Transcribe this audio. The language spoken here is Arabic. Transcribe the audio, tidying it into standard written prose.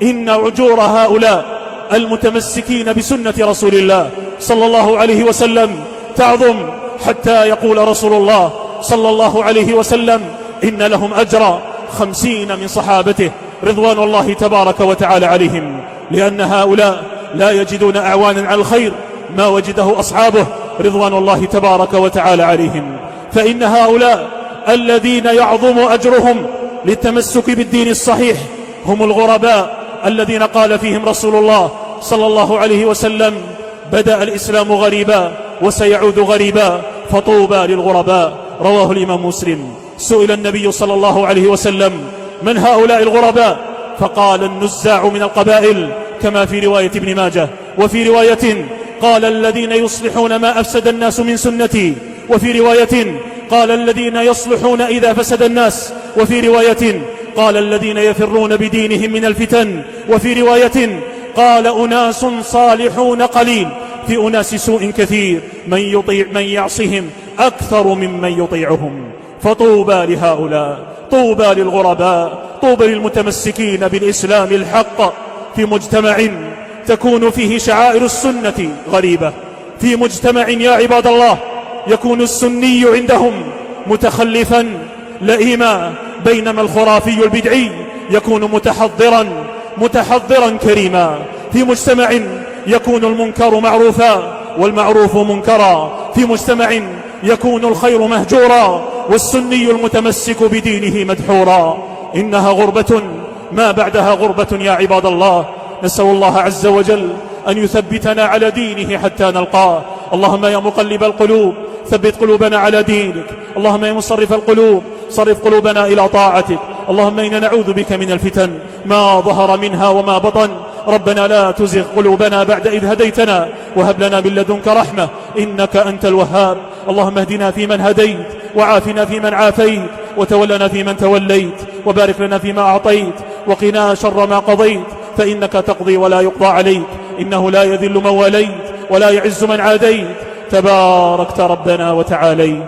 إن عجور هؤلاء المتمسكين بسنة رسول الله صلى الله عليه وسلم تعظم، حتى يقول رسول الله صلى الله عليه وسلم إن لهم أجر 50 من صحابته رضوان الله تبارك وتعالى عليهم، لأن هؤلاء لا يجدون أعوانا على الخير ما وجده أصحابه رضوان الله تبارك وتعالى عليهم. فإن هؤلاء الذين يعظم أجرهم للتمسك بالدين الصحيح هم الغرباء الذين قال فيهم رسول الله صلى الله عليه وسلم بدأ الإسلام غريبا وسيعود غريبا فطوبى للغرباء. رواه الإمام مسلم. سئل النبي صلى الله عليه وسلم من هؤلاء الغرباء؟ فقال النزاع من القبائل، كما في رواية ابن ماجه. وفي رواية قال الذين يصلحون ما أفسد الناس من سنتي. وفي رواية قال الذين يصلحون إذا فسد الناس. وفي رواية قال الذين يفرون بدينهم من الفتن. وفي رواية قال أناس صالحون قليل في أناس سوء كثير، من يعصهم أكثر ممن يطيعهم. فطوبى لهؤلاء، طوبى للغرباء، طوبى للمتمسكين بالإسلام الحق في مجتمع تكون فيه شعائر السنة غريبة، في مجتمع يا عباد الله يكون السني عندهم متخلفا لئيما، بينما الخرافي البدعي يكون متحضرا كريما، في مجتمع يكون المنكر معروفا والمعروف منكرا، في مجتمع يكون الخير مهجورا والسني المتمسك بدينه مدحورا. إنها غربة ما بعدها غربة يا عباد الله. نسأل الله عز وجل أن يثبتنا على دينه حتى نلقاه. اللهم يا مقلب القلوب ثبت قلوبنا على دينك. اللهم يا مصرف القلوب صرف قلوبنا إلى طاعتك. اللهم إنا نعوذ بك من الفتن ما ظهر منها وما بطن. ربنا لا تزغ قلوبنا بعد إذ هديتنا وهب لنا من لدنك رحمة إنك أنت الوهاب. اللهم اهدنا فيمن هديت وعافنا فيمن عافيت وتولنا فيمن توليت وبارك لنا فيما أعطيت وقنا شر ما قضيت، فإنك تقضي ولا يقضى عليك، إنه لا يذل من واليت ولا يعز من عاديت، تباركت ربنا وتعاليت.